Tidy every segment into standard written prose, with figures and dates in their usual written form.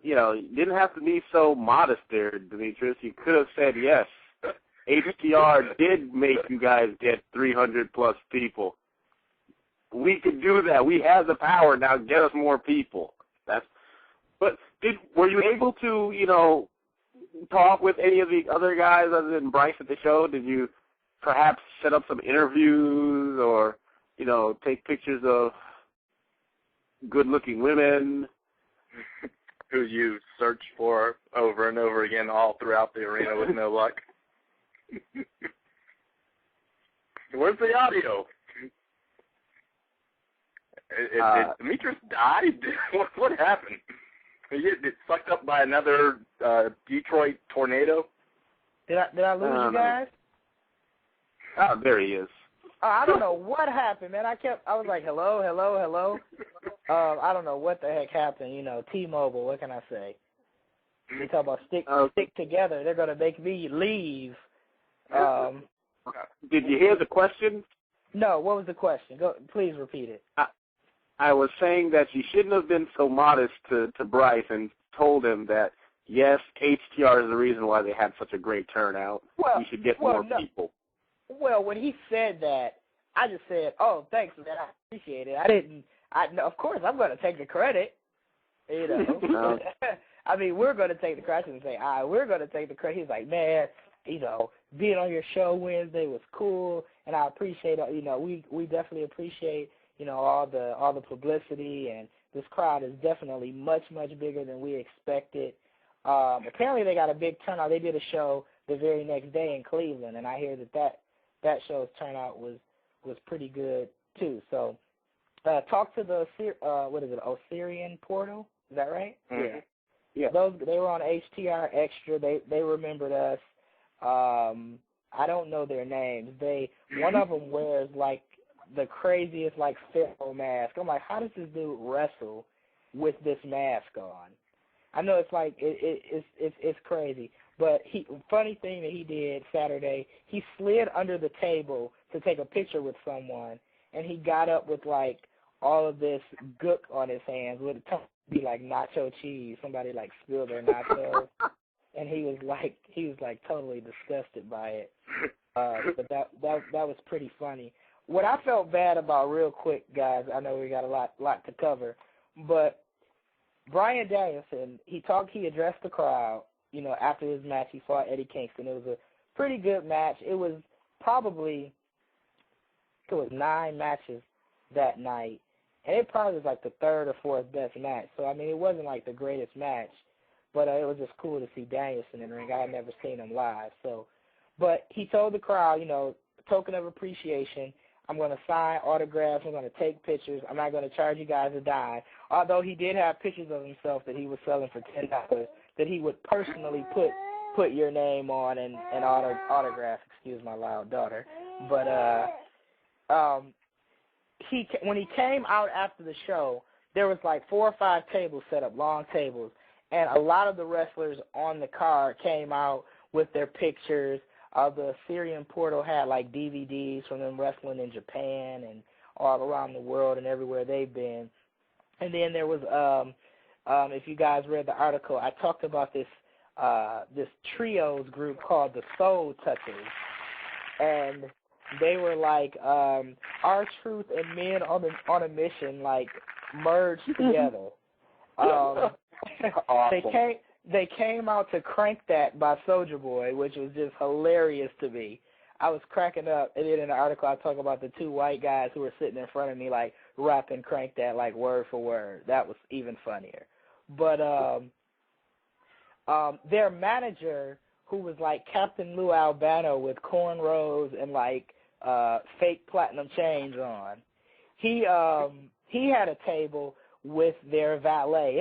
you didn't have to be so modest there, Demetrius. You could have said yes. HTR did make you guys get 300-plus people. We could do that. We have the power now. Get us more people. But were you able to, talk with any of the other guys other than Bryce at the show? Did you perhaps set up some interviews or, take pictures of good-looking women? Who you search for over and over again all throughout the arena with no luck. Where's the audio? Did Demetrius die? What happened? Did it get sucked up by another Detroit tornado? Did I lose you guys? Oh, there he is. I don't know what happened, man. I was like, hello, hello, hello. I don't know what the heck happened. T-Mobile, what can I say? They talk about stick together. They're going to make me leave. Did you hear the question? No, what was the question? Please repeat it. I was saying that you shouldn't have been so modest to Bryce and told him that, yes, HTR is the reason why they had such a great turnout. You should get more people. Well, when he said that, I just said, oh, thanks, man. I appreciate it. Of course, I'm going to take the credit. I mean, we're going to take the credit and say, all right, we're going to take the credit. He's like, man, being on your show Wednesday was cool, and I appreciate it. We definitely appreciate, all the publicity, and this crowd is definitely much, much bigger than we expected. Apparently they got a big turnout. They did a show the very next day in Cleveland, and I hear that show's turnout was pretty good too. So talk to the Osirian portal. Is that right? Mm-hmm. Yeah. They were on HTR Extra. They remembered us. I don't know their names. One of them wears like the craziest like Pharaoh mask. I'm like, how does this dude wrestle with this mask on? I know it's like it's crazy. But funny thing that he did Saturday, he slid under the table to take a picture with someone, and he got up with like all of this gook on his hands, with it be like nacho cheese. Somebody like spilled their nachos, and he was like totally disgusted by it. But that was pretty funny. What I felt bad about, real quick, guys, I know we got a lot to cover, but Bryan Danielson, he addressed the crowd. After his match, he fought Eddie Kingston. It was a pretty good match. It was 9 matches that night, and it probably was like the third or fourth best match. So, I mean, it wasn't like the greatest match, but it was just cool to see Danielson in the ring. I had never seen him live. So, but he told the crowd, token of appreciation, I'm going to sign autographs. I'm going to take pictures. I'm not going to charge you guys a dime. Although he did have pictures of himself that he was selling for $10 that he would personally put your name on and autograph. Excuse my loud daughter. But when he came out after the show, there was like 4 or 5 tables set up, long tables, and a lot of the wrestlers on the card came out with their pictures. The Syrian Portal had like DVDs from them wrestling in Japan and all around the world and everywhere they've been. And then there was, if you guys read the article, I talked about this trios group called the Soul Touchers, and they were like R-Truth and Men on a Mission, like merged together. Awesome. They came out to Crank That by Soulja Boy, which was just hilarious to me. I was cracking up. And then in the article, I talk about the 2 white guys who were sitting in front of me, like, rapping Crank That, like, word for word. That was even funnier. But their manager, who was like Captain Lou Albano with cornrows and, like, fake platinum chains on, he had a table with their valet.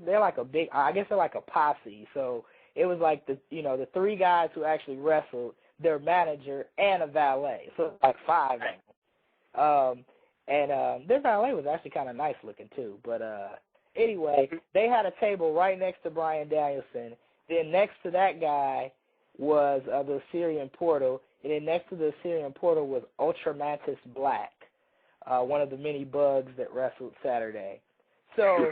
They're like a big, I guess they're like a posse. So it was like the 3 guys who actually wrestled, their manager, and a valet. So it's like 5 of them. And their valet was actually kind of nice looking too. But anyway, they had a table right next to Bryan Danielson. Then next to that guy was the Syrian Portal. And then next to the Syrian Portal was Ultramantis Black, one of the many bugs that wrestled Saturday. So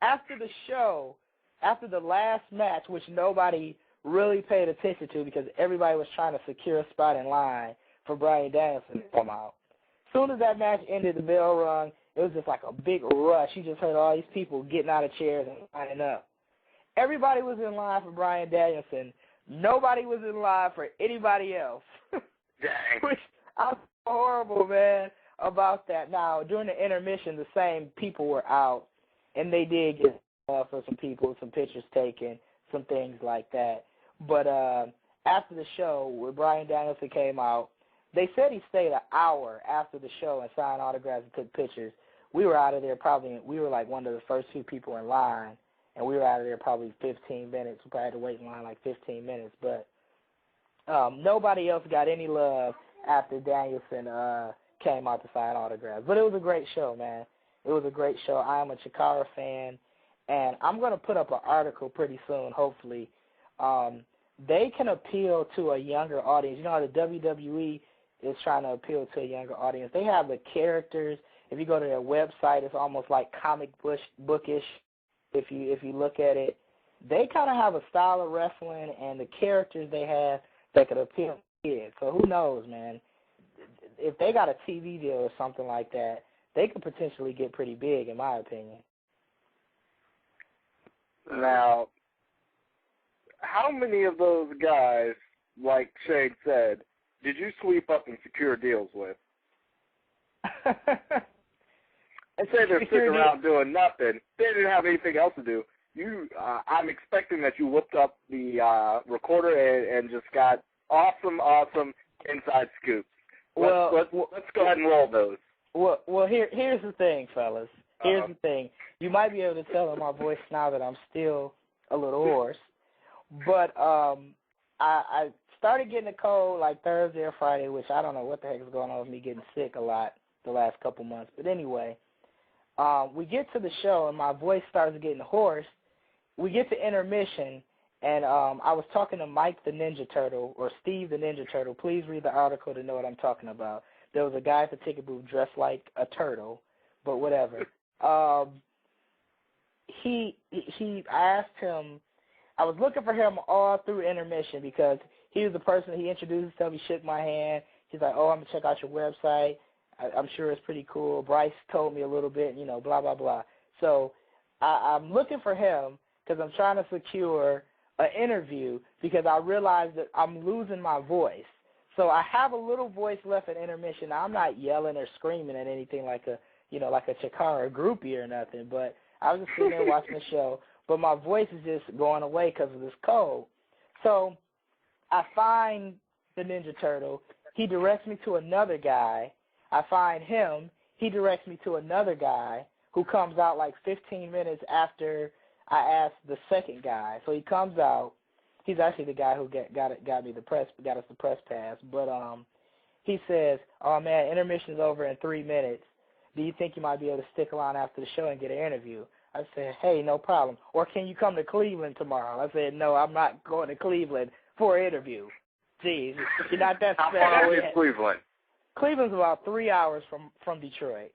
after the show, after the last match, which nobody really paid attention to because everybody was trying to secure a spot in line for Bryan Danielson to come out. As soon as that match ended, the bell rung. It was just like a big rush. You just heard all these people getting out of chairs and lining up. Everybody was in line for Bryan Danielson. Nobody was in line for anybody else. Dang. Which I was horrible, man, about that. Now, during the intermission, the same people were out, and they did get for some people, some pictures taken, some things like that. But after the show, when Bryan Danielson came out, they said he stayed an hour after the show and signed autographs and took pictures. We were out of there we were like one of the first few people in line, and we were out of there probably 15 minutes. We probably had to wait in line like 15 minutes. But nobody else got any love after Danielson came out to sign autographs. But it was a great show, man. It was a great show. I am a Chikara fan, and I'm going to put up an article pretty soon, hopefully. They can appeal to a younger audience. You know how the WWE is trying to appeal to a younger audience. They have the characters. If you go to their website, it's almost like comic bookish. If you look at it, they kind of have a style of wrestling and the characters they have that could appeal to kids. So who knows, man? If they got a TV deal or something like that, they could potentially get pretty big, in my opinion. Now, how many of those guys, like Shade said, did you sweep up and secure deals with? And say they're sitting around doing nothing. They didn't have anything else to do. I'm expecting that you whipped up the recorder and just got awesome inside scoops. Let's go ahead and roll those. Well, here's the thing, fellas. Here's the thing. You might be able to tell in my voice now that I'm still a little hoarse. But I started getting a cold like Thursday or Friday, which I don't know what the heck is going on with me getting sick a lot the last couple months. But anyway, we get to the show and my voice starts getting hoarse. We get to intermission, and I was talking to Mike the Ninja Turtle, or Steve the Ninja Turtle. Please read the article to know what I'm talking about. There was a guy at the ticket booth dressed like a turtle, but whatever. I asked him, I was looking for him all through intermission because he was the person, he introduced himself, he shook my hand. He's like, oh, I'm going to check out your website. I'm sure it's pretty cool. Bryce told me a little bit, blah, blah, blah. So I'm looking for him because I'm trying to secure an interview because I realized that I'm losing my voice. So I have a little voice left at intermission. Now, I'm not yelling or screaming at anything like a Chikara groupie or nothing, but I was just sitting there watching the show. But my voice is just going away because of this cold. So I find the Ninja Turtle. He directs me to another guy. I find him. He directs me to another guy who comes out like 15 minutes after I asked the second guy. So he comes out. He's actually the guy who got us the press pass. But he says, "Oh man, intermission's over in 3 minutes. Do you think you might be able to stick around after the show and get an interview?" I said, "Hey, no problem. Or can you come to Cleveland tomorrow?" I said, "No, I'm not going to Cleveland for an interview." Jeez, you're not that How far away is Cleveland? Cleveland's about 3 hours from Detroit.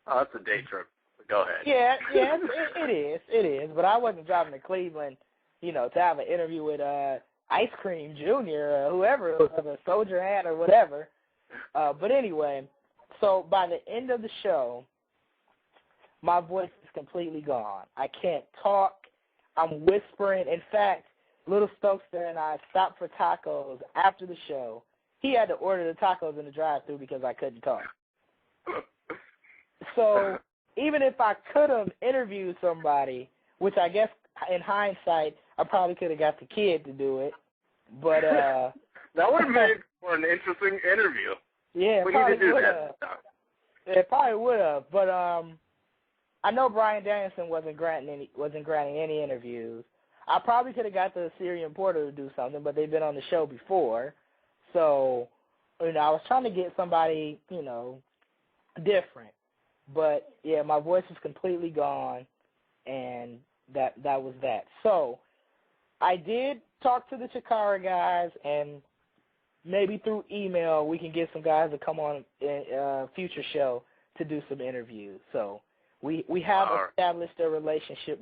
Oh, that's a day trip. Go ahead. Yeah, it is. But I wasn't driving to Cleveland, to have an interview with Ice Cream Jr. or whoever, a Soldier Ant or whatever. But anyway, so by the end of the show, my voice is completely gone. I can't talk. I'm whispering. In fact, Little Stokester and I stopped for tacos after the show. He had to order the tacos in the drive-thru because I couldn't talk. So even if I could have interviewed somebody, which I guess in hindsight I probably could have got the kid to do it, but that would have made for an interesting interview. Yeah, we need to do that. It probably would have, but I know Bryan Danielson wasn't granting any interviews. I probably could have got the Syrian Porter to do something, but they've been on the show before. So, I was trying to get somebody, different. But, yeah, my voice was completely gone, and that was that. So, I did talk to the Chikara guys, and maybe through email we can get some guys to come on a future show to do some interviews. So, We have All right. established a relationship